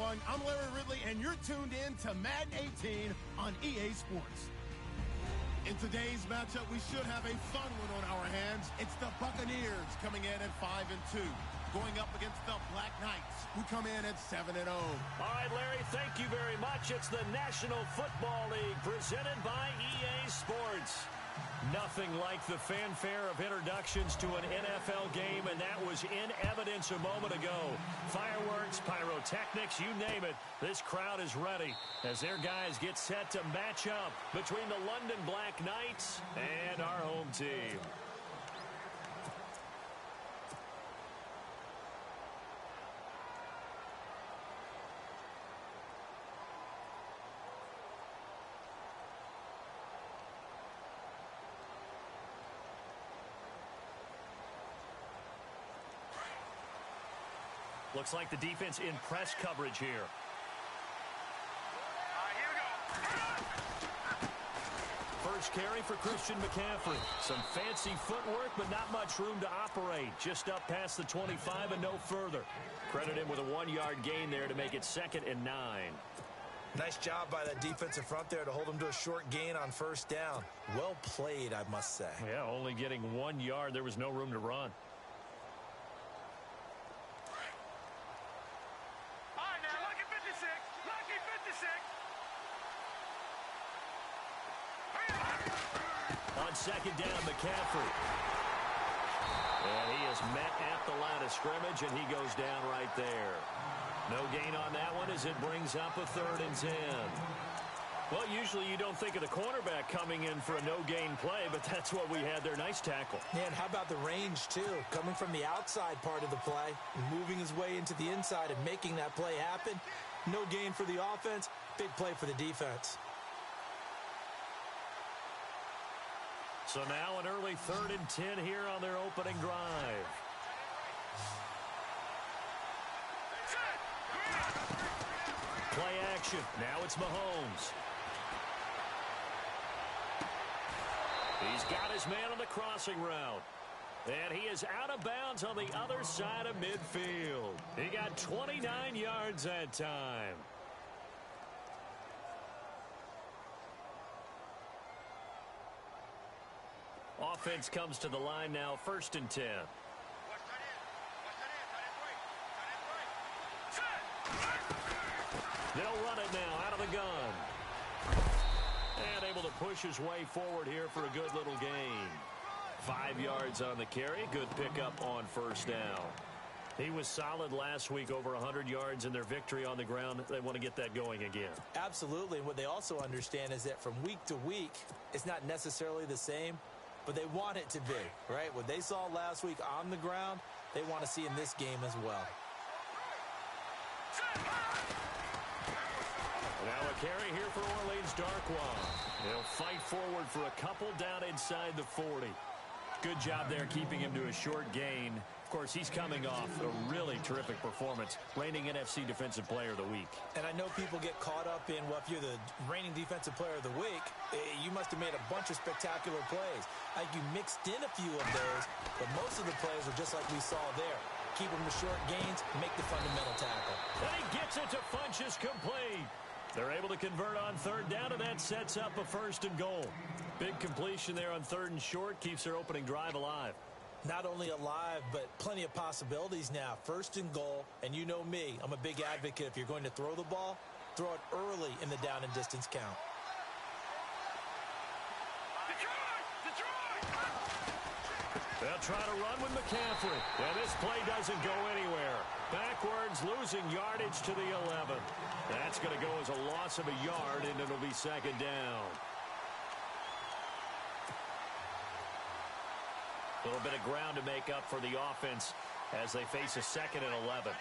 everyone. I'm Larry Ridley, and you're tuned in to Madden 18 on EA Sports. In today's matchup, we should have a fun one on our hands. It's the Buccaneers coming in at 5-2, going up against the Black Knights, who come in at 7-0. All right, Larry, thank you very much. It's the National Football League presented by EA Sports. Nothing like the fanfare of introductions to an NFL game, and that was in evidence a moment ago. Fireworks, pyrotechnics, you name it. This crowd is ready as their guys get set to match up between the London Black Knights and our home team. Looks like the defense in press coverage here. Here we go. First carry for Christian McCaffrey. Some fancy footwork, but not much room to operate. Just up past the 25 and no further. Credit him with a 1-yard gain there to make it 2nd and 9. Nice job by that defensive front there to hold him to a short gain on first down. Well played, I must say. Yeah, only getting 1 yard. There was no room to run. On second down, McCaffrey. And he is met at the line of scrimmage, and he goes down right there. No gain on that one as it brings up a 3rd and 10. Well, usually you don't think of the cornerback coming in for a no-gain play, but that's what we had there. Nice tackle. Yeah, and how about the range, too? Coming from the outside part of the play, moving his way into the inside and making that play happen. No gain for the offense, big play for the defense. So now an early 3rd and 10 here on their opening drive. Play action. Now it's Mahomes. He's got his man on the crossing route. And he is out of bounds on the other side of midfield. He got 29 yards that time. Offense comes to the line now, 1st and 10. They'll run it now out of the gun. And able to push his way forward here for a good little gain. 5 yards on the carry. Good pickup on first down. He was solid last week, over 100 yards in their victory on the ground. They want to get that going again. Absolutely. And what they also understand is that from week to week, it's not necessarily the same, but they want it to be, right? What they saw last week on the ground, they want to see in this game as well. Now a carry here for Orleans Darkwa. They'll fight forward for a couple down inside the 40. Good job there keeping him to a short gain. Of course, he's coming off a really terrific performance, reigning NFC Defensive Player of the Week. And I know people get caught up in, well, if you're the reigning Defensive Player of the Week, you must have made a bunch of spectacular plays. I think you mixed in a few of those, but most of the plays are just like we saw there. Keep them to short gains, make the fundamental tackle. And he gets it to Funchess complete. They're able to convert on 3rd down, and that sets up a 1st and goal. Big completion there on 3rd and short, keeps their opening drive alive. Not only alive, but plenty of possibilities now. 1st and goal, and you know me, I'm a big advocate. If you're going to throw the ball, throw it early in the down and distance count. They'll try to run with McCaffrey. And this play doesn't go anywhere. Backwards, losing yardage to the 11. That's going to go as a loss of a yard, and it'll be 2nd down. A little bit of ground to make up for the offense as they face a 2nd and 11.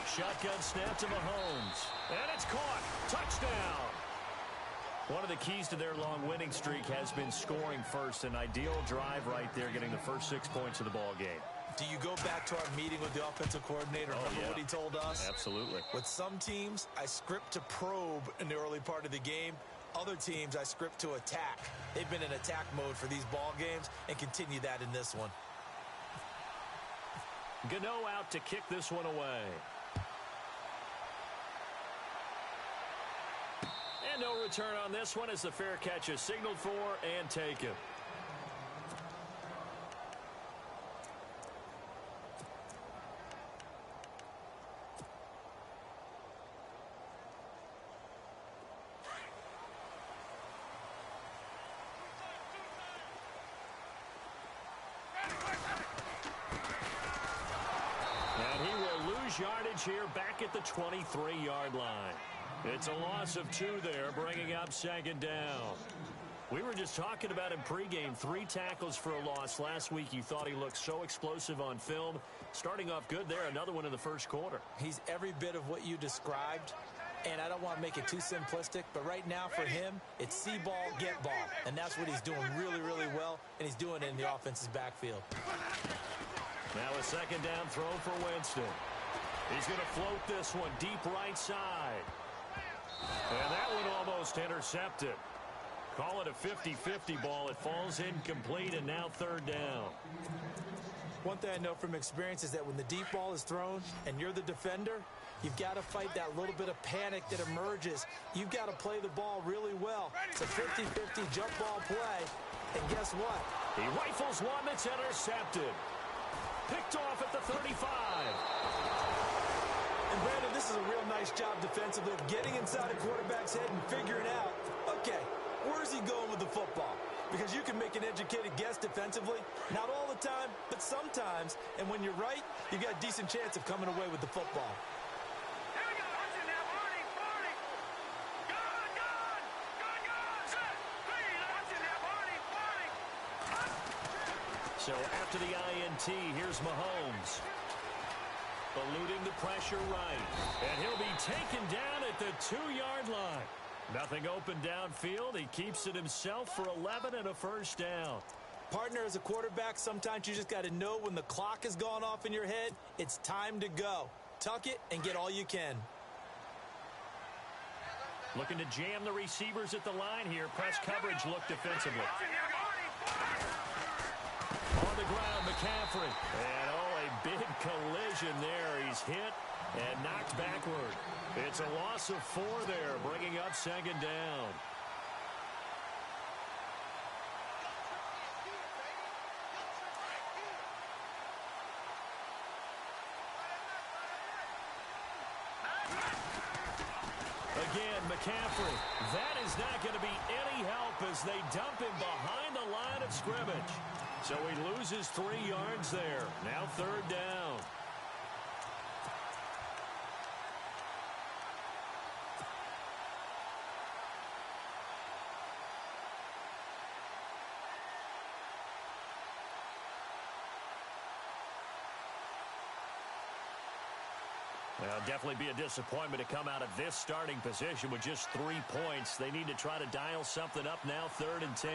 Shotgun snap to Mahomes. And it's caught. Touchdown. One of the keys to their long winning streak has been scoring first. An ideal drive right there, getting the first 6 points of the ball game. Do you go back to our meeting with the offensive coordinator? Remember what he told us? Absolutely. With some teams, I script to probe in the early part of the game. Other teams, I script to attack. They've been in attack mode for these ball games and continue that in this one. Gano out to kick this one away. And no return on this one as the fair catch is signaled for and taken. And he will lose yardage here back at the 23-yard line. It's a loss of 2 there, bringing up second down. We were just talking about him pregame. 3 tackles for a loss. Last week you thought he looked so explosive on film. Starting off good there, another one in the first quarter. He's every bit of what you described, and I don't want to make it too simplistic, but right now for him, it's see ball, get ball. And that's what he's doing really, really well, and he's doing it in the offense's backfield. Now a second down throw for Winston. He's going to float this one deep right side. And that one almost intercepted. Call it a 50-50 ball. It falls incomplete, and now third down. One thing I know from experience is that when the deep ball is thrown and you're the defender, you've got to fight that little bit of panic that emerges. You've got to play the ball really well. It's a 50-50 jump ball play, and guess what? He rifles one that's intercepted. Picked off at the 35. And Brandon, this is a real nice job defensively of getting inside a quarterback's head and figuring out, okay, where's he going with the football? Because you can make an educated guess defensively, not all the time, but sometimes. And when you're right, you've got a decent chance of coming away with the football. Here we go. Watch it now. 40. Gun. Set. Please. Watch it now. 40. So after the INT, here's Mahomes. Eluding the pressure right. And he'll be taken down at the 2-yard line. Nothing open downfield. He keeps it himself for 11 and a first down. Partner, as a quarterback, sometimes you just got to know when the clock has gone off in your head, it's time to go. Tuck it and get all you can. Looking to jam the receivers at the line here. Press coverage look defensively. On the ground, McCaffrey. And a big collision there. He's hit and knocked backward. It's a loss of 4 there, bringing up second down. Again, McCaffrey. That is not going to be any help as they dump him behind the line of scrimmage. So he loses 3 yards there. Now third down. Well, definitely be a disappointment to come out of this starting position with just 3 points. They need to try to dial something up now, 3rd and 10.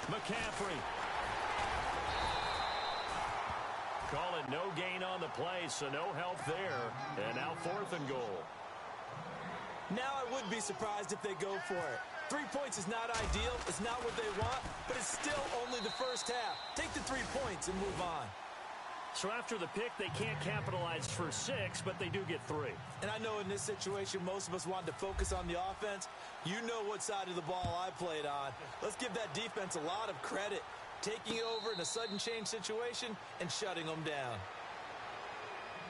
McCaffrey. Call it no gain on the play, so no help there. And now 4th and goal. Now I would be surprised if they go for it. 3 points is not ideal. It's not what they want, but it's still only the first half. Take the 3 points and move on. So after the pick, they can't capitalize for 6, but they do get 3. And I know in this situation, most of us wanted to focus on the offense. You know what side of the ball I played on. Let's give that defense a lot of credit. Taking it over in a sudden change situation and shutting them down.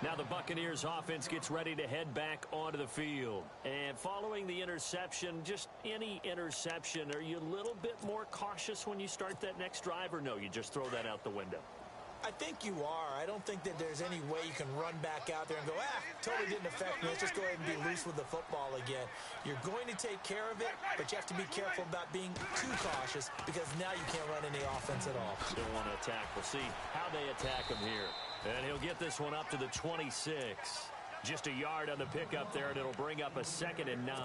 Now the Buccaneers offense gets ready to head back onto the field. And following the interception, just any interception, are you a little bit more cautious when you start that next drive, or no, you just throw that out the window? I think you are. I don't think that there's any way you can run back out there and go, totally didn't affect me. Let's just go ahead and be loose with the football again. You're going to take care of it, but you have to be careful about being too cautious because now you can't run any offense at all. Still want to attack. We'll see how they attack him here. And he'll get this one up to the 26. Just a yard on the pickup there, and it'll bring up a 2nd and 9.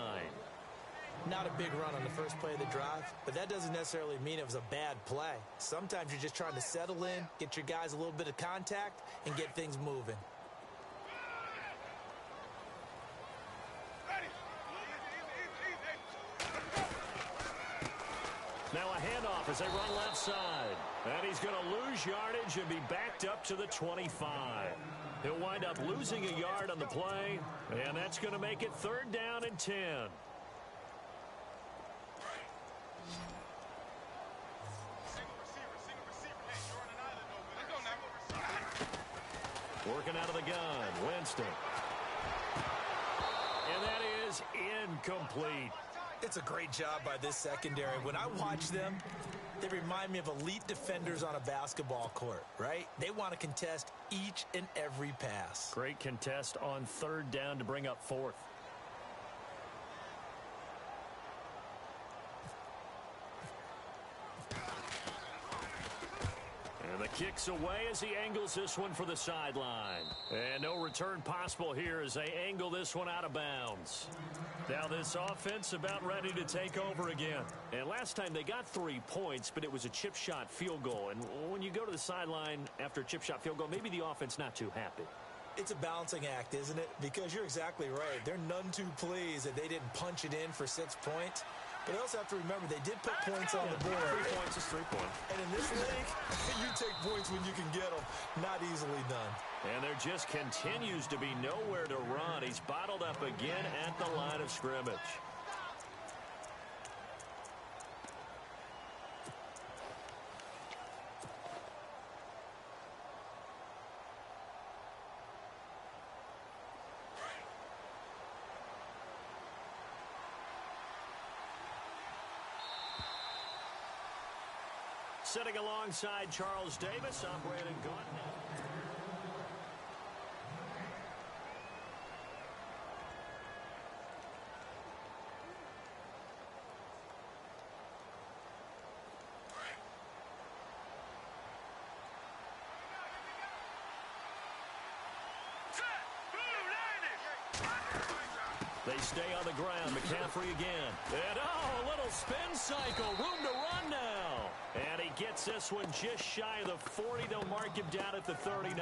Not a big run on the first play of the drive, but that doesn't necessarily mean it was a bad play. Sometimes you're just trying to settle in, get your guys a little bit of contact, and get things moving. Now a handoff off as they run left side. And he's going to lose yardage and be backed up to the 25. He'll wind up losing a yard on the play, and that's going to make it 3rd down and 10. Working out of the gun, Winston. And that is incomplete. It's a great job by this secondary. When I watch them, they remind me of elite defenders on a basketball court, right? They want to contest each and every pass. Great contest on 3rd down to bring up 4th. And the kick's away as he angles this one for the sideline. And no return possible here as they angle this one out of bounds. Now this offense about ready to take over again. And last time they got 3 points, but it was a chip shot field goal. And when you go to the sideline after a chip shot field goal, maybe the offense not too happy. It's a balancing act, isn't it? Because you're exactly right. They're none too pleased that they didn't punch it in for 6 points. But I also have to remember they did put points on the board. 3 points is 3 points. And in this league, you take points when you can get them. Not easily done. And there just continues to be nowhere to run. He's bottled up again at the line of scrimmage. Sitting alongside Charles Davis, I'm Brandon Gaudin. They stay on the ground. McCaffrey again. And a little spin cycle. Room to run now. And he gets this one just shy of the 40. They'll mark him down at the 39.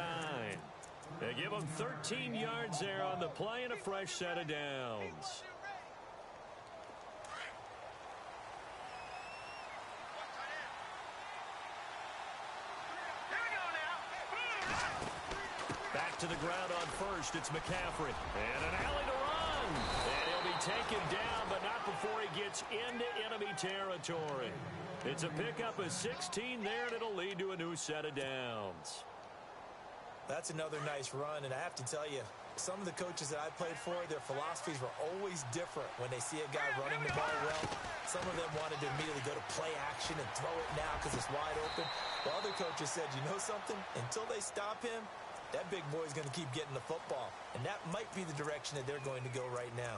They give him 13 yards there on the play and a fresh set of downs. Back to the ground on first. It's McCaffrey. And an alley to run. And he'll be taken down, but not before he gets into enemy territory. It's a pickup of 16 there, and it'll lead to a new set of downs. That's another nice run, and I have to tell you, some of the coaches that I played for, their philosophies were always different when they see a guy running the ball well. Some of them wanted to immediately go to play action and throw it now because it's wide open. While other coaches said, you know something? Until they stop him, that big boy's going to keep getting the football. And that might be the direction that they're going to go right now.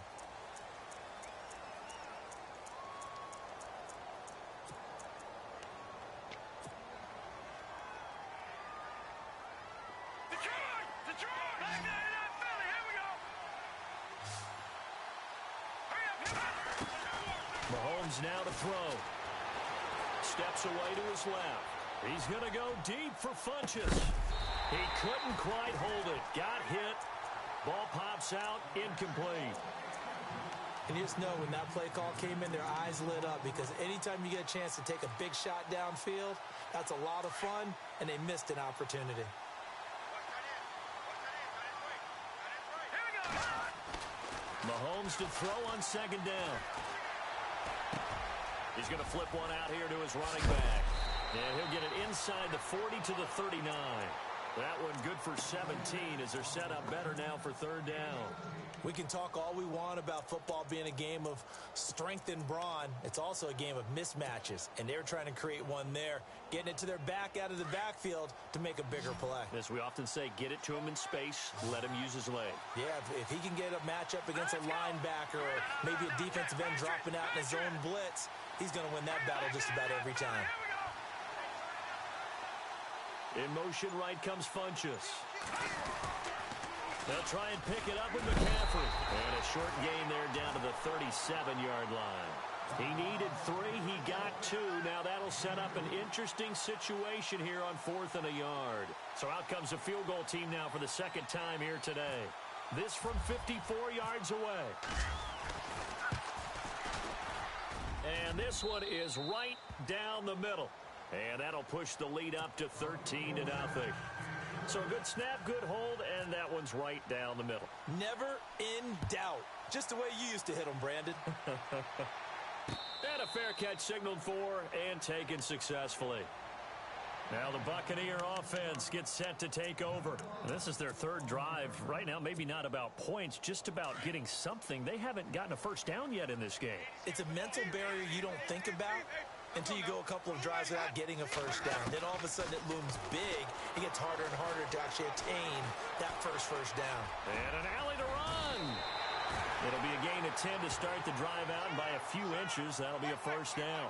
Mahomes now to throw. Steps away to his left. He's going to go deep for Funchess. He couldn't quite hold it. Got hit. Ball pops out. Incomplete. And you just know when that play call came in, their eyes lit up because anytime you get a chance to take a big shot downfield, that's a lot of fun, and they missed an opportunity. Mahomes to throw on second down. He's going to flip one out here to his running back. And he'll get it inside the 40 to the 39. That one good for 17 as they're set up better now for third down. We can talk all we want about football being a game of strength and brawn. It's also a game of mismatches, and they're trying to create one there, getting it to their back out of the backfield to make a bigger play. As we often say, get it to him in space, let him use his leg. Yeah, if he can get a matchup against a linebacker or maybe a defensive end dropping out in his own blitz, he's going to win that battle just about every time. In motion right comes Funchess. They'll try and pick it up with McCaffrey. And a short gain there down to the 37-yard line. He needed 3. He got 2. Now that'll set up an interesting situation here on 4th and a yard. So out comes a field goal team now for the second time here today. This from 54 yards away. And this one is right down the middle. And that'll push the lead up to 13-0. So a good snap, good hold, and that one's right down the middle. Never in doubt. Just the way you used to hit them, Brandon. And a fair catch signaled for and taken successfully. Now the Buccaneer offense gets set to take over. This is their third drive. Right now, maybe not about points, just about getting something. They haven't gotten a first down yet in this game. It's a mental barrier you don't think about until you go a couple of drives without getting a first down. Then all of a sudden it looms big. It gets harder and harder to actually attain that first down. And an alley to run. It'll be a gain of 10 to start the drive out, and by a few inches, that'll be a first down.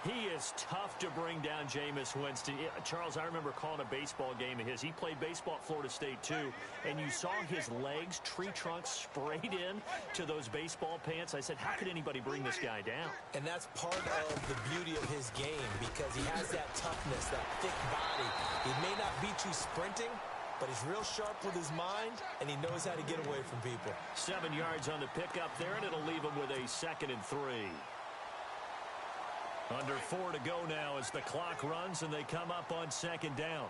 He is tough to bring down, Jameis Winston. Charles, I remember calling a baseball game of his. He played baseball at Florida State, too, and you saw his legs, tree trunks sprayed in to those baseball pants. I said, how could anybody bring this guy down? And that's part of the beauty of his game because he has that toughness, that thick body. He may not beat you sprinting, but he's real sharp with his mind, and he knows how to get away from people. 7 yards on the pickup there, and it'll leave him with a 2nd and 3. Under 4 to go now as the clock runs and they come up on 2nd down.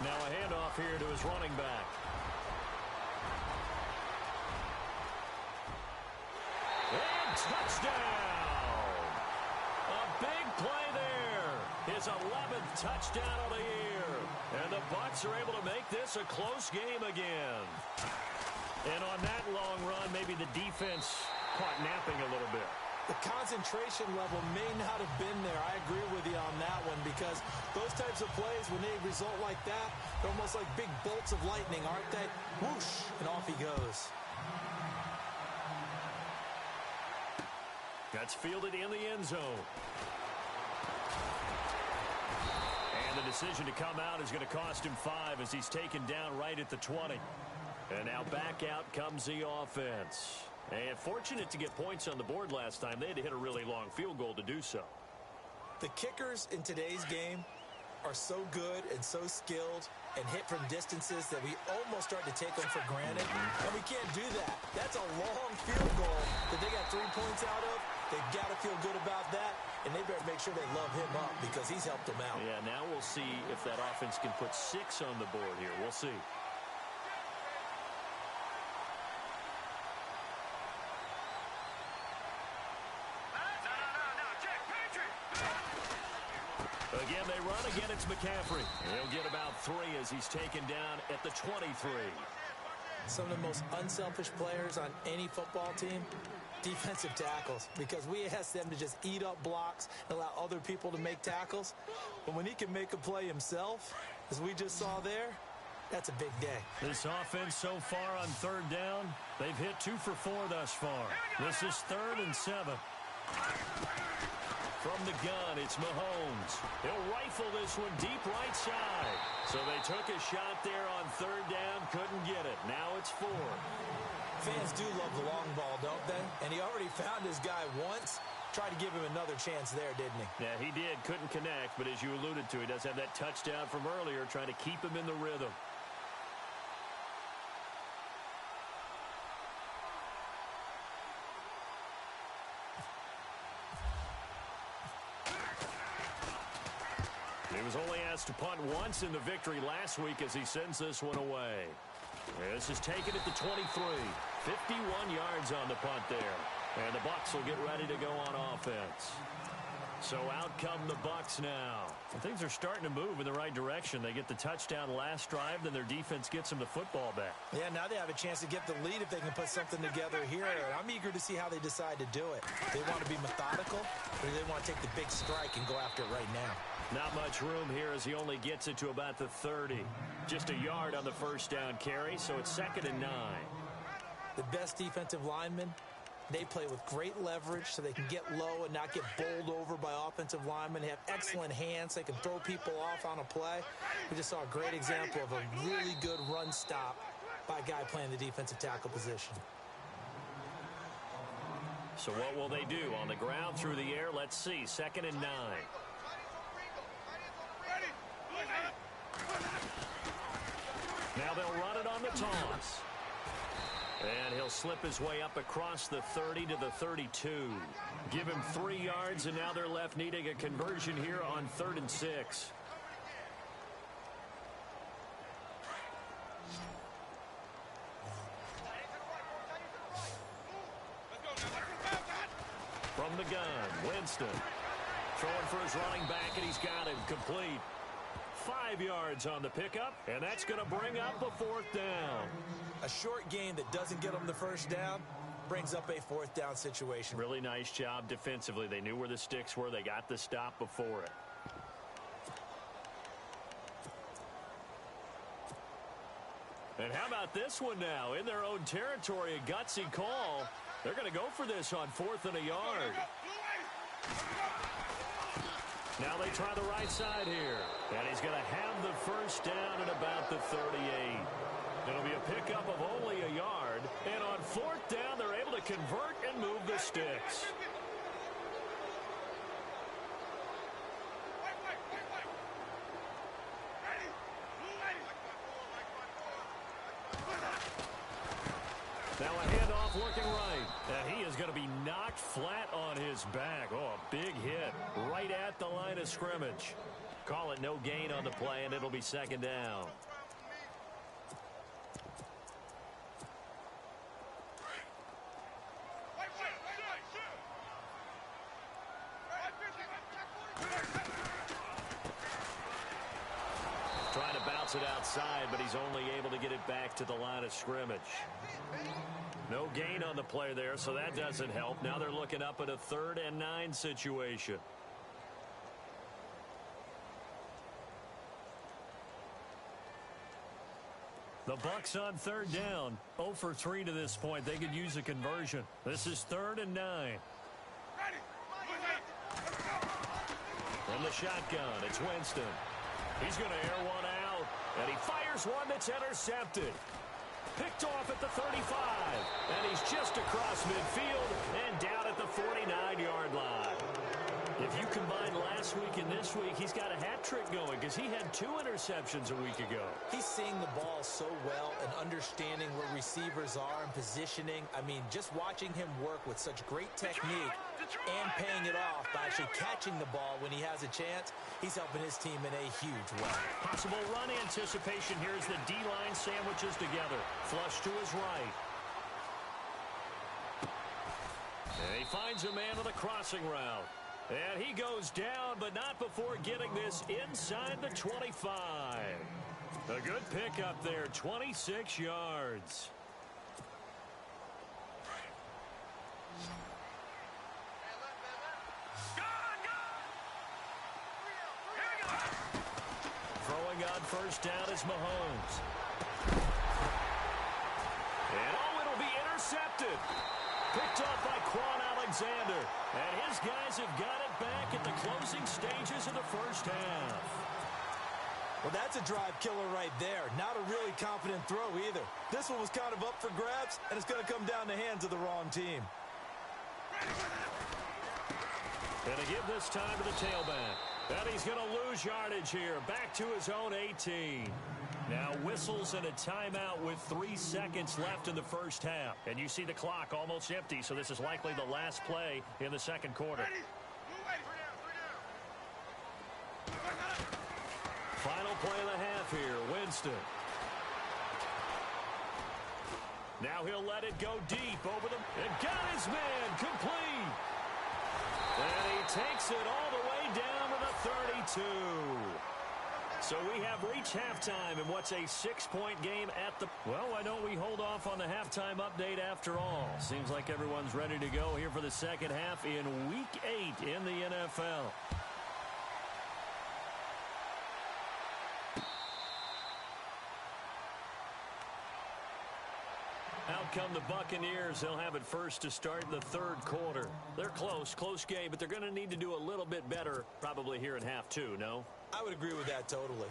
Now a handoff here to his running back. And touchdown! A big play there. His 11th touchdown of the year. And the Bucs are able to make this a close game again. And on that long run, maybe the defense caught napping a little bit. The concentration level may not have been there. I agree with you on that one because those types of plays, when they result like that, they're almost like big bolts of lightning, aren't they? Whoosh, and off he goes. That's fielded in the end zone. And the decision to come out is going to cost him 5 as he's taken down right at the 20. And now back out comes the offense. And fortunate to get points on the board last time. They had to hit a really long field goal to do so. The kickers in today's game are so good and so skilled and hit from distances that we almost start to take them for granted. And we can't do that. That's a long field goal that they got 3 points out of. They've got to feel good about that, and they better make sure they love him up because he's helped them out. Yeah, now we'll see if that offense can put 6 on the board here. We'll see. Again, they run. Again, it's McCaffrey. He'll get about 3 as he's taken down at the 23. Some of the most unselfish players on any football team, defensive tackles, because we ask them to just eat up blocks and allow other people to make tackles. But when he can make a play himself, as we just saw there, that's a big day. This offense so far on 3rd down, they've hit 2 for 4 thus far. This is 3rd and 7. From the gun, it's Mahomes. He'll rifle this one deep right side. So they took a shot there on 3rd down, couldn't get it. Now it's 4. Fans do love the long ball, don't they? And he already found his guy once. Tried to give him another chance there, didn't he? Yeah, he did. Couldn't connect, but as you alluded to, he does have that touchdown from earlier, trying to keep him in the rhythm. He was only asked to punt once in the victory last week as he sends this one away. This is taken at the 23. 51 yards on the punt there. And the Bucs will get ready to go on offense. So out come the Bucs now. And things are starting to move in the right direction. They get the touchdown last drive, then their defense gets them the football back. Yeah, now they have a chance to get the lead if they can put something together here. I'm eager to see how they decide to do it. They want to be methodical, or do they want to take the big strike and go after it right now? Not much room here as he only gets it to about the 30. Just a yard on the first down carry, so it's 2nd and 9. The best defensive linemen, they play with great leverage so they can get low and not get bowled over by offensive linemen. They have excellent hands. They can throw people off on a play. We just saw a great example of a really good run stop by a guy playing the defensive tackle position. So what will they do? On the ground, through the air, let's see. 2nd and 9. Now they'll run it on the toss. And he'll slip his way up across the 30 to the 32. Give him 3 yards, and now they're left needing a conversion here on 3rd and 6. From the gun, Winston. Throwing for his running back, and he's got him complete. 5 yards on the pickup, and that's going to bring up a 4th down. A short gain that doesn't get them the first down brings up a 4th down situation. Really nice job defensively. They knew where the sticks were. They got the stop before it. And how about this one now? In their own territory, a gutsy call. They're going to go for this on 4th and a yard. Now they try the right side here. And he's going to have the first down at about the 38. It'll be a pickup of only a yard. And on 4th down, they're able to convert and move the sticks. Now a handoff looking right. And he is going to be knocked flat on his back. Oh, a big hit right at the line of scrimmage. Call it no gain on the play, and it'll be 2nd down. Trying to bounce it outside, but he's only able to get it back to the line of scrimmage. No gain on the play there, so that doesn't help. Now they're looking up at a 3rd and 9 situation. The Bucs on 3rd down. 0 for 3 to this point. They could use a conversion. This is 3rd and 9. From the shotgun, it's Winston. He's going to air one out, and he fires one that's intercepted. Picked off at the 35, and he's just across midfield and down at the 49-yard line. If you combine last week and this week, he's got a hat trick going because he had 2 interceptions a week ago. He's seeing the ball so well and understanding where receivers are and positioning. I mean, just watching him work with such great technique and paying it off by actually catching the ball when he has a chance, he's helping his team in a huge way. Possible run anticipation here as the D-line sandwiches together. Flush to his right. And he finds a man on the crossing route. And he goes down, but not before getting this inside the 25. A good pickup there, 26 yards. Throwing on 1st down is Mahomes. And it'll be intercepted. Picked off by Quan Alexander. And his guys have got it back at the closing stages of the 1st half. Well, that's a drive killer right there. Not a really confident throw either. This one was kind of up for grabs, and it's going to come down the hands of the wrong team. And to give this time to the tailback. And he's going to lose yardage here. Back to his own 18. Now whistles and a timeout with 3 seconds left in the 1st half. And you see the clock almost empty, so this is likely the last play in the 2nd quarter. Final play of the half here, Winston. Now he'll let it go deep over them. And got his man complete. And he takes it all the way down to the 32. So we have reached halftime in what's a 6-point game at the... Well, why don't we hold off on the halftime update after all? Seems like everyone's ready to go here for the 2nd half in Week 8 in the NFL. Out come the Buccaneers. They'll have it first to start the 3rd quarter. They're close game, but they're going to need to do a little bit better probably here in half 2, no? I would agree with that totally.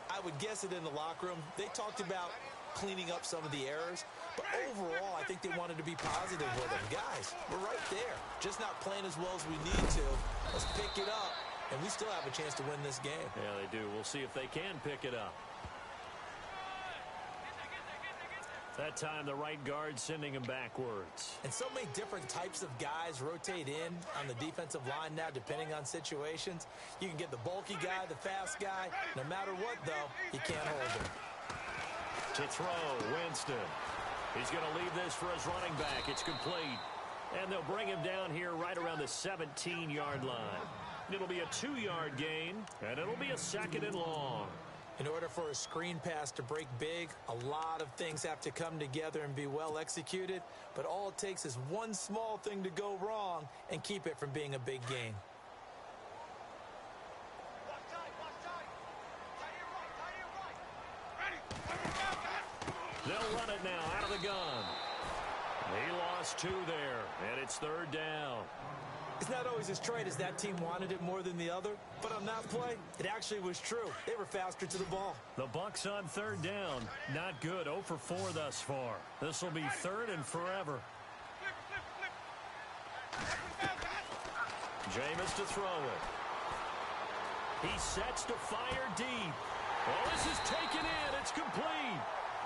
I would guess it in the locker room. They talked about cleaning up some of the errors, but overall, I think they wanted to be positive with them. Guys, we're right there. Just not playing as well as we need to. Let's pick it up, and we still have a chance to win this game. Yeah, they do. We'll see if they can pick it up. That time, the right guard sending him backwards. And so many different types of guys rotate in on the defensive line now, depending on situations. You can get the bulky guy, the fast guy. No matter what, though, you can't hold him. To throw, Winston. He's going to leave this for his running back. It's complete. And they'll bring him down here right around the 17-yard line. It'll be a 2-yard gain, and it'll be a 2nd and long. In order for a screen pass to break big, a lot of things have to come together and be well executed. But all it takes is one small thing to go wrong and keep it from being a big gain. They'll run it now out of the gun. He lost 2 there, and it's 3rd down. It's not always as straight as that team wanted it more than the other, but on that play, it actually was true. They were faster to the ball. The Bucs on 3rd down. Not good. 0 for 4 thus far. This will be 3rd and forever. Jameis to throw it. He sets to fire deep. Well, this is taken in. It's complete.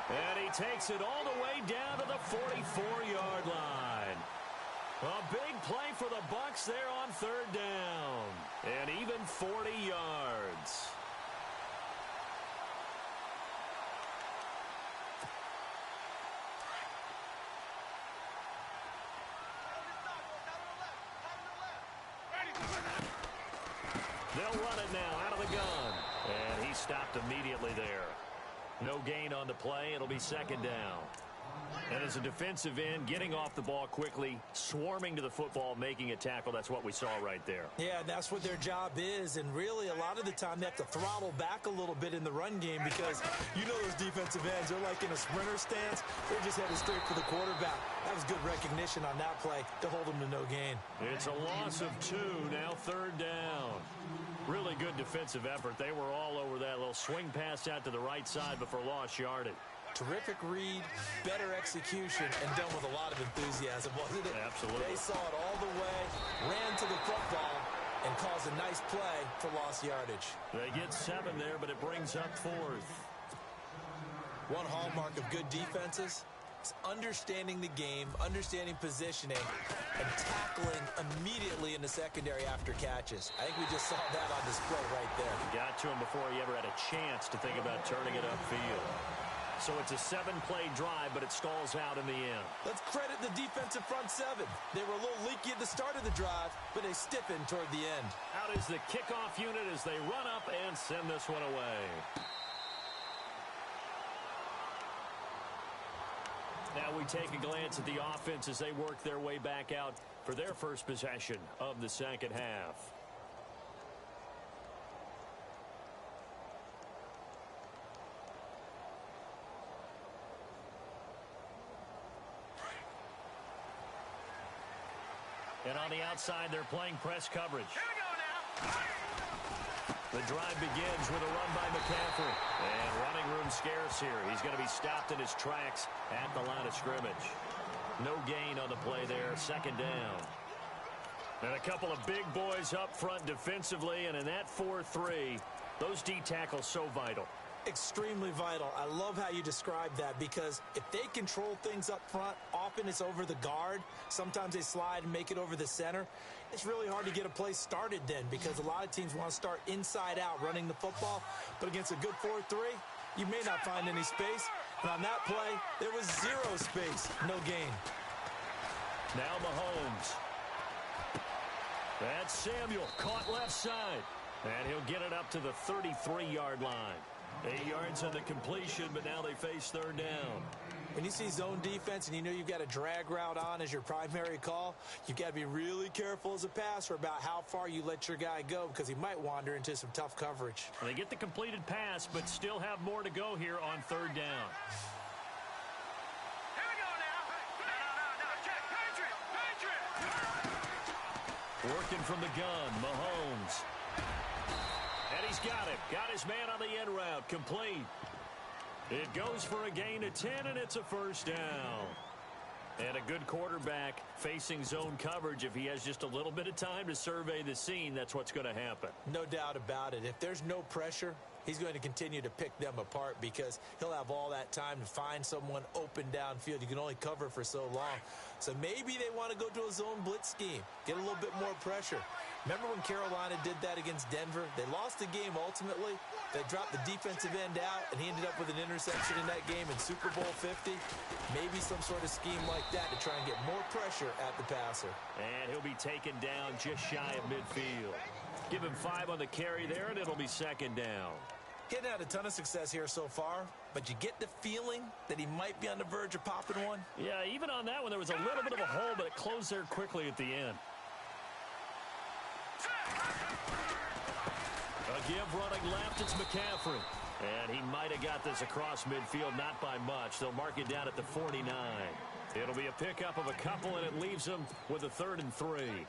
And he takes it all the way down to the 44-yard line. A big play for the Bucs there on 3rd down. And even 40 yards. They'll run it now out of the gun. And he stopped immediately there. No gain on the play. It'll be 2nd down. And as a defensive end, getting off the ball quickly, swarming to the football, making a tackle, that's what we saw right there. Yeah, and that's what their job is. And really, a lot of the time, they have to throttle back a little bit in the run game because you know those defensive ends, they're like in a sprinter stance. They're just headed straight for the quarterback. That was good recognition on that play to hold them to no gain. It's a loss of 2, now 3rd down. Really good defensive effort. They were all over that little swing pass out to the right side before lost yardage. Terrific read, better execution, and done with a lot of enthusiasm, wasn't it? Absolutely. They saw it all the way, ran to the football, and caused a nice play for lost yardage. They get 7 there, but it brings up 4th. One hallmark of good defenses is understanding the game, understanding positioning, and tackling immediately in the secondary after catches. I think we just saw that on display right there. Got to him before he ever had a chance to think about turning it upfield. So it's a 7-play drive, but it stalls out in the end. Let's credit the defensive front 7. They were a little leaky at the start of the drive, but they stiffened toward the end. Out is the kickoff unit as they run up and send this one away. Now we take a glance at the offense as they work their way back out for their first possession of the 2nd half. And on the outside, they're playing press coverage. Here we go now. The drive begins with a run by McCaffrey. And running room scarce here. He's going to be stopped in his tracks at the line of scrimmage. No gain on the play there. 2nd down. And a couple of big boys up front defensively. And in that 4-3, those D tackles so vital. Extremely vital. I love how you describe that because if they control things up front, often it's over the guard. Sometimes they slide and make it over the center. It's really hard to get a play started then because a lot of teams want to start inside out running the football. But against a good 4-3, you may not find any space. And on that play, there was 0 space. No gain. Now Mahomes. That's Samuel caught left side. And he'll get it up to the 33-yard line. 8 yards on the completion, but now they face 3rd down. When you see zone defense and you know you've got a drag route on as your primary call, you've got to be really careful as a passer about how far you let your guy go because he might wander into some tough coverage. They get the completed pass, but still have more to go here on 3rd down. Here we go now. No. Check. Patriot. Working from the gun, Mahomes. And he's got it. Got his man on the end route. Complete. It goes for a gain of 10, and it's a 1st down. And a good quarterback facing zone coverage. If he has just a little bit of time to survey the scene, that's what's going to happen. No doubt about it. If there's no pressure, he's going to continue to pick them apart because he'll have all that time to find someone open downfield. You can only cover for so long. So maybe they want to go to a zone blitz scheme, get a little bit more pressure. Remember when Carolina did that against Denver? They lost the game ultimately. They dropped the defensive end out, and he ended up with an interception in that game in Super Bowl 50. Maybe some sort of scheme like that to try and get more pressure at the passer. And he'll be taken down just shy of midfield. Give him 5 on the carry there, and it'll be second down. Getting had a ton of success here so far, but you get the feeling that he might be on the verge of popping one. Yeah, even on that one, there was a little bit of a hole, but it closed there quickly at the end. A give running left, it's McCaffrey. And he might have got this across midfield, not by much. They'll mark it down at the 49. It'll be a pickup of a couple, and it leaves them with a 3rd and 3.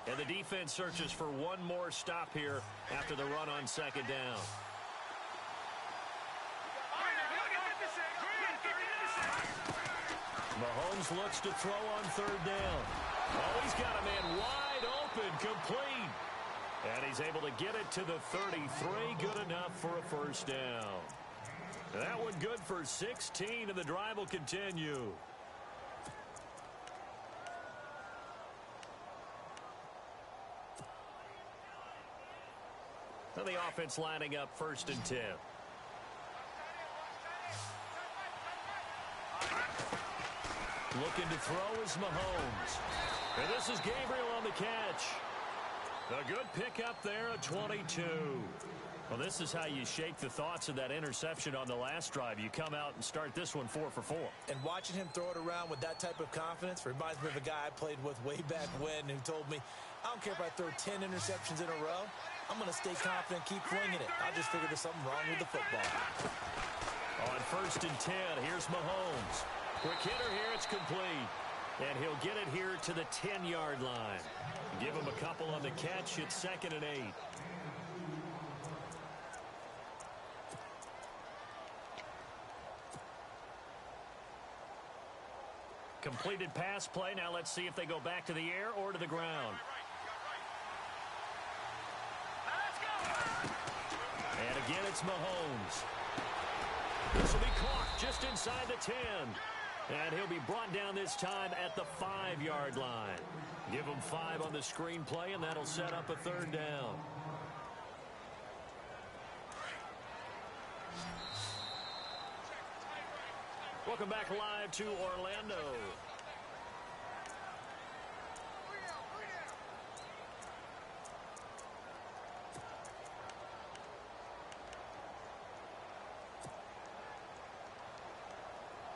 And the defense searches for one more stop here after the run on second down. Mahomes looks to throw on 3rd down. Oh, he's got a man wide open, complete. And he's able to get it to the 33, good enough for a 1st down. That one good for 16, and the drive will continue. And the offense lining up 1st and 10. Looking to throw is Mahomes. And this is Gabriel on the catch. A good pickup there at 22. Well, this is how you shake the thoughts of that interception on the last drive. You come out and start this one 4 for 4. And watching him throw it around with that type of confidence reminds me of a guy I played with way back when who told me, I don't care if I throw 10 interceptions in a row. I'm going to stay confident, keep flinging it. I just figured there's something wrong with the football. On 1st and 10, here's Mahomes. Quick hitter here, it's complete. And he'll get it here to the 10-yard line. Give him a couple on the catch. It's 2nd and 8. Completed pass play. Now let's see if they go back to the air or to the ground. And again, it's Mahomes. This will be caught just inside the 10. And he'll be brought down this time at the 5-yard line. Give him 5 on the screenplay, and that'll set up a 3rd down. Welcome back live to Orlando.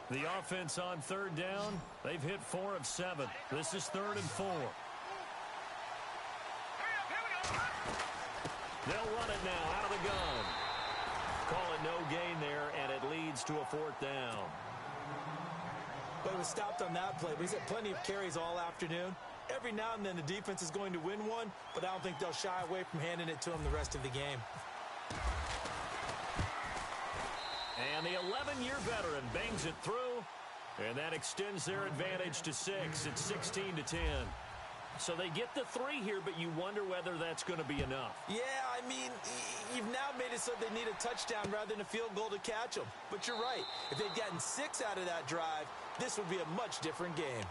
The offense on 3rd down, they've hit 4 of 7. This is 3rd and 4. They'll run it now out of the gun. Call it no gain there, and it leads to a 4th down. But he was stopped on that play. But he's had plenty of carries all afternoon. Every now and then the defense is going to win one, but I don't think they'll shy away from handing it to him the rest of the game. And the 11-year veteran bangs it through, and that extends their advantage to 6. It's 16 to 10. So they get the 3 here, but you wonder whether that's going to be enough. Yeah, I mean, you've now made it so they need a touchdown rather than a field goal to catch them. But you're right. If they'd gotten 6 out of that drive, this would be a much different game.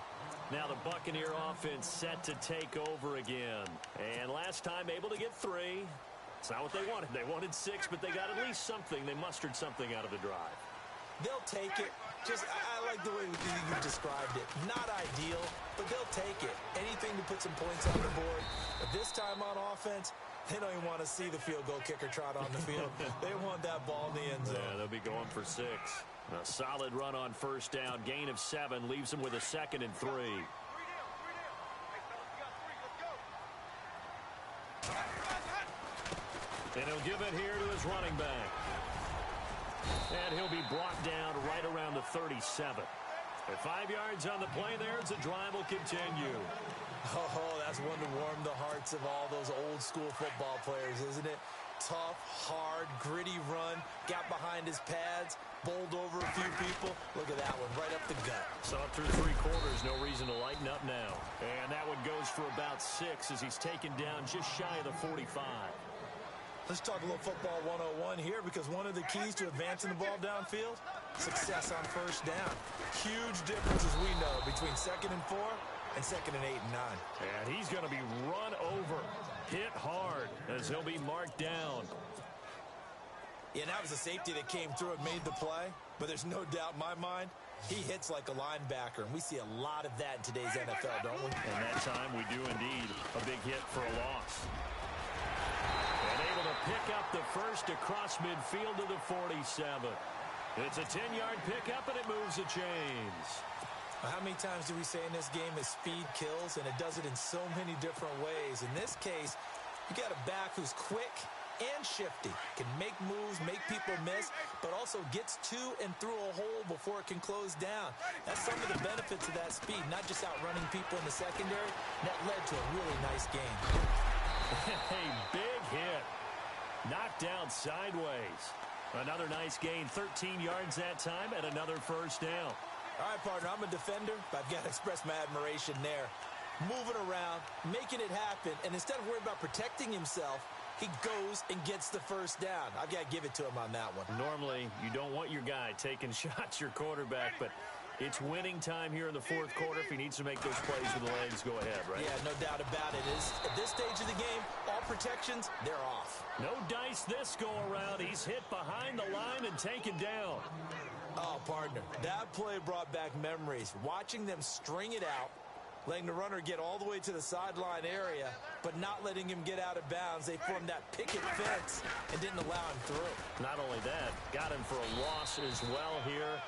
Now the Buccaneer offense set to take over again. And last time able to get 3. It's not what they wanted. They wanted 6, but they got at least something. They mustered something out of the drive. They'll take it. I like the way you described it. Not ideal, but they'll take it. Anything to put some points on the board. But this time on offense, they don't even want to see the field goal kicker trot on the field. They want that ball in the end zone. Yeah, they'll be going for 6. A solid run on 1st down. Gain of 7 leaves them with a 2nd and 3. And he'll give it here to his running back. And he'll be brought down right around the 37. At 5 yards on the play there, the drive will continue. Oh, that's one to warm the hearts of all those old school football players, isn't it? Tough, hard, gritty run, got behind his pads, bowled over a few people. Look at that one, right up the gut. Saw it through 3 quarters, no reason to lighten up now. And that one goes for about 6 as he's taken down just shy of the 45. Let's talk a little football 101 here, because one of the keys to advancing the ball downfield, success on first down. Huge difference, as we know, between 2nd and 4 and 2nd and 8 and 9. And he's going to be run over, hit hard, as he'll be marked down. Yeah, that was a safety that came through and made the play, but there's no doubt in my mind, he hits like a linebacker, and we see a lot of that in today's NFL, don't we? And that time we do indeed a big hit for a loss. And able to pick up the first across midfield to the 47. It's a 10-yard pickup, and it moves the chains. How many times do we say in this game that speed kills, and it does it in so many different ways? In this case, you got a back who's quick and shifty, can make moves, make people miss, but also gets to and through a hole before it can close down. That's some of the benefits of that speed, not just outrunning people in the secondary. That led to a really nice game. A big hit. Knocked down sideways. Another nice gain, 13 yards that time, and another first down. All right, partner, I'm a defender, but I've got to express my admiration there. Moving around, making it happen, and instead of worrying about protecting himself, he goes and gets the first down. I've got to give it to him on that one. Normally, you don't want your guy taking shots, your quarterback, but it's winning time here in the 4th quarter. If he needs to make those plays with the legs, go ahead, right? Yeah, no doubt about it. At this stage of the game, all protections, they're off. No dice this go-around. He's hit behind the line and taken down. Oh, partner, that play brought back memories. Watching them string it out, letting the runner get all the way to the sideline area, but not letting him get out of bounds. They formed that picket fence and didn't allow him through. Not only that, got him for a loss as well here.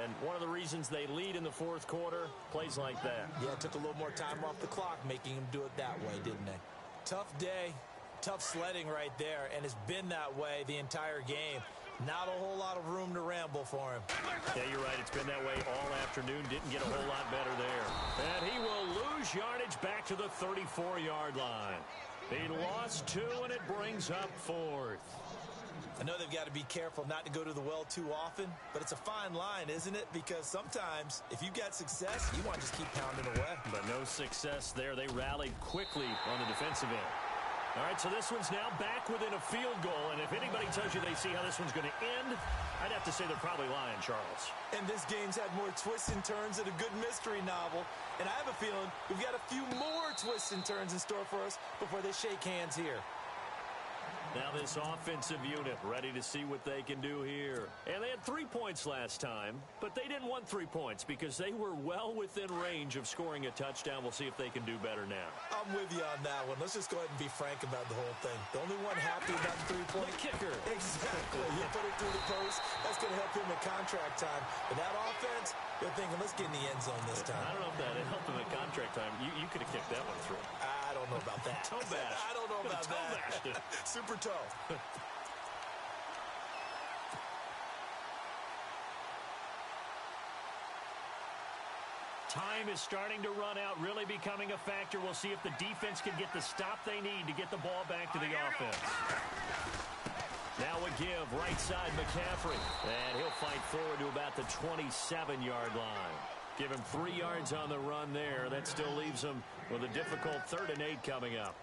And one of the reasons they lead in the 4th quarter, plays like that. Yeah, it took a little more time off the clock, making him do it that way, didn't they? Tough day, tough sledding right there, and it's been that way the entire game. Not a whole lot of room to ramble for him. Yeah, you're right. It's been that way all afternoon. Didn't get a whole lot better there. And he will lose yardage back to the 34-yard line. He lost 2, and it brings up 4th. I know they've got to be careful not to go to the well too often, but it's a fine line, isn't it? Because sometimes, if you've got success, you want to just keep pounding away. But no success there. They rallied quickly on the defensive end. All right, so this one's now back within a field goal, and if anybody tells you they see how this one's going to end, I'd have to say they're probably lying, Charles. And this game's had more twists and turns than a good mystery novel, and I have a feeling we've got a few more twists and turns in store for us before they shake hands here. Now this offensive unit ready to see what they can do here. And they had 3 points last time, but they didn't want 3 points because they were well within range of scoring a touchdown. We'll see if they can do better now. I'm with you on that one. Let's just go ahead and be frank about the whole thing. The only one happy about the 3-point kicker. Exactly. You put it through the post. That's going to help him at contract time. But that offense, they're thinking, let's get in the end zone this time. I don't know if that helped him at contract time. You could have kicked that one through. I don't know about that. Toe bash. I don't know about that. Super toe. Time is starting to run out, really becoming a factor. We'll see if the defense can get the stop they need to get the ball back to the offense. Now a give, right side McCaffrey. And he'll fight forward to about the 27-yard line. Give him 3 yards on the run there. That still leaves him with a difficult 3rd and 8 coming up.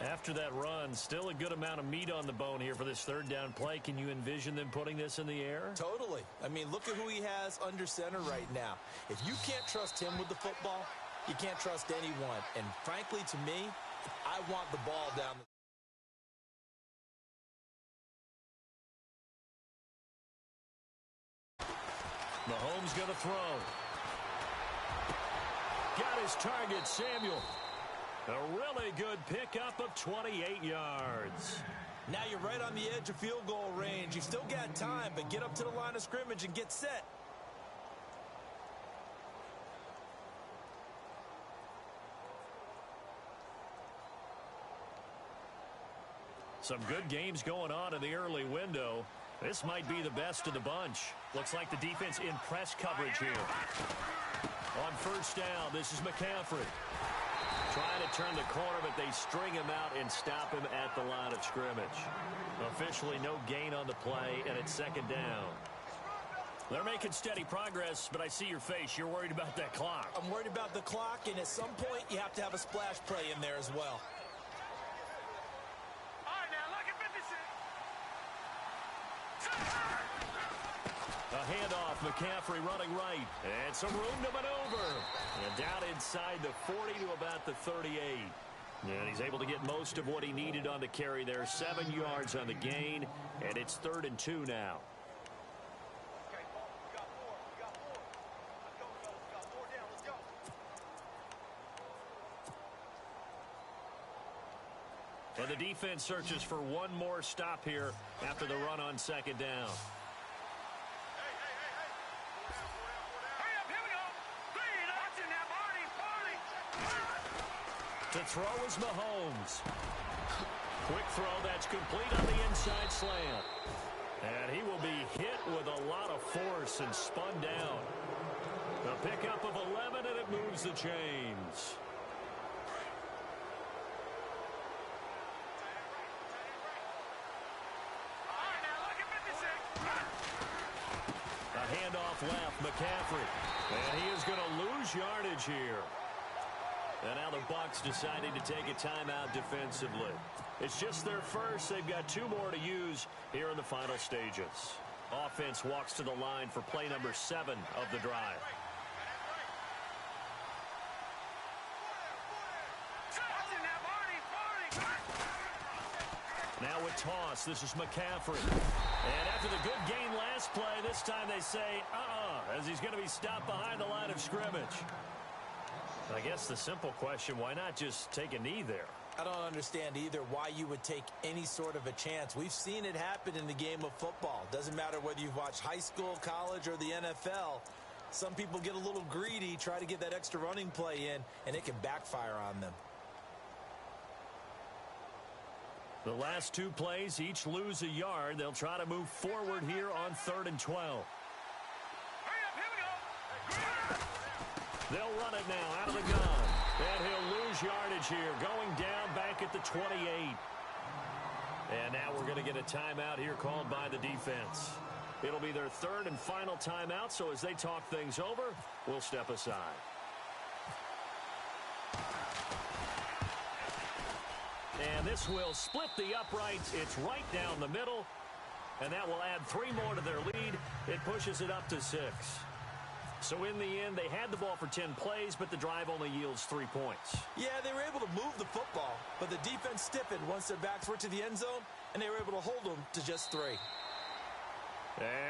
After that run, still a good amount of meat on the bone here for this 3rd down play. Can you envision them putting this in the air? Totally. I mean, look at who he has under center right now. If you can't trust him with the football, you can't trust anyone. And frankly, to me, I want the ball down the Mahomes going to throw. Got his target, Samuel. A really good pickup of 28 yards. Now you're right on the edge of field goal range. You've still got time, but get up to the line of scrimmage and get set. Some good games going on in the early window. This might be the best of the bunch. Looks like the defense in press coverage here. On first down, this is McCaffrey. Trying to turn the corner, but they string him out and stop him at the line of scrimmage. Officially no gain on the play, and it's second down. They're making steady progress, but I see your face. You're worried about that clock. I'm worried about the clock, and at some point, you have to have a splash play in there as well. All right, now look at 56. A handoff, McCaffrey running right, and some room to maneuver. And down inside the 40 to about the 38. And he's able to get most of what he needed on the carry there. 7 yards on the gain, and it's 3rd and 2 now. And the defense searches for one more stop here after the run on second down. Hurry up, here we go. Three, watching that party. To throw is Mahomes. Quick throw that's complete on the inside slant. And he will be hit with a lot of force and spun down. A pickup of 11, and it moves the chains. Handoff left, McCaffrey. And he is going to lose yardage here. And now the Bucs deciding to take a timeout defensively. It's just their first. They've got 2 more to use here in the final stages. Offense walks to the line for play number 7 of the drive. Now with toss, this is McCaffrey. And after the good gain last play, this time they say, as he's going to be stopped behind the line of scrimmage. I guess the simple question, why not just take a knee there? I don't understand either why you would take any sort of a chance. We've seen it happen in the game of football. Doesn't matter whether you've watched high school, college, or the NFL. Some people get a little greedy, try to get that extra running play in, and it can backfire on them. The last 2 plays, each lose a yard. They'll try to move forward here on 3rd and 12. Hurry up, here we go. They'll run it now out of the gun. And he'll lose yardage here, going down back at the 28. And now we're going to get a timeout here called by the defense. It'll be their 3rd and final timeout, so as they talk things over, we'll step aside. And this will split the uprights. It's right down the middle. And that will add 3 more to their lead. It pushes it up to 6. So in the end, they had the ball for 10 plays, but the drive only yields 3 points. Yeah, they were able to move the football, but the defense stiffened once their backs were to the end zone, and they were able to hold them to just 3.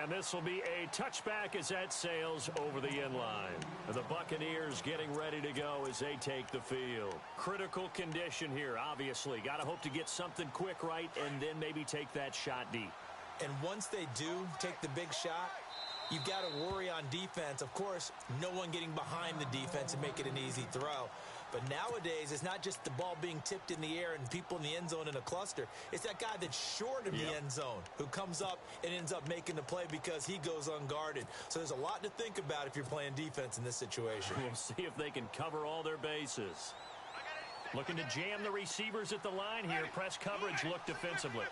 And this will be a touchback as that sails over the end line. The Buccaneers getting ready to go as they take the field. Critical condition here, obviously. Got to hope to get something quick right and then maybe take that shot deep. And once they do take the big shot, you've got to worry on defense. Of course, no one getting behind the defense and make it an easy throw. But nowadays, it's not just the ball being tipped in the air and people in the end zone in a cluster. It's that guy that's short of the end zone who comes up and ends up making the play because he goes unguarded. So there's a lot to think about if you're playing defense in this situation. We'll see if they can cover all their bases. Looking to jam the receivers at the line here. Press coverage look defensively.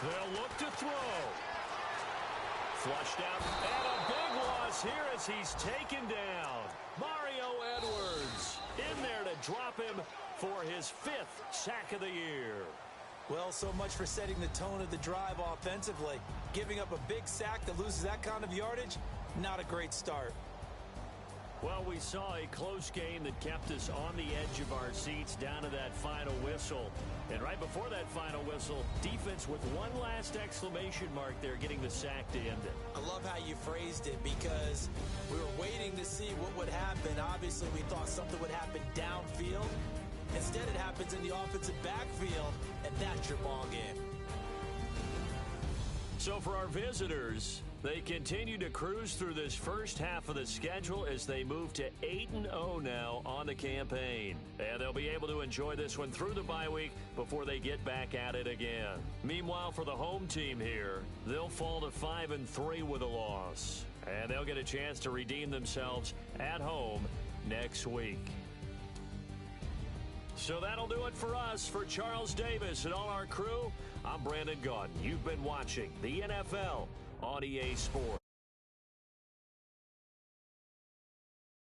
They'll look to throw. Flushed out. And a big loss here as he's taken down. Mario Edwards in there to drop him for his 5th sack of the year. Well, so much for setting the tone of the drive offensively. Giving up a big sack that loses that kind of yardage, not a great start. Well, we saw a close game that kept us on the edge of our seats down to that final whistle. And right before that final whistle, defense with one last exclamation mark there, getting the sack to end it. I love how you phrased it because we were waiting to see what would happen. Obviously, we thought something would happen downfield. Instead, it happens in the offensive backfield, and that's your ball game. So for our visitors, they continue to cruise through this first half of the schedule as they move to 8-0 now on the campaign. And they'll be able to enjoy this one through the bye week before they get back at it again. Meanwhile, for the home team here, they'll fall to 5-3 with a loss. And they'll get a chance to redeem themselves at home next week. So that'll do it for us. For Charles Davis and all our crew, I'm Brandon Gaudin. You've been watching the NFL on EA Sports.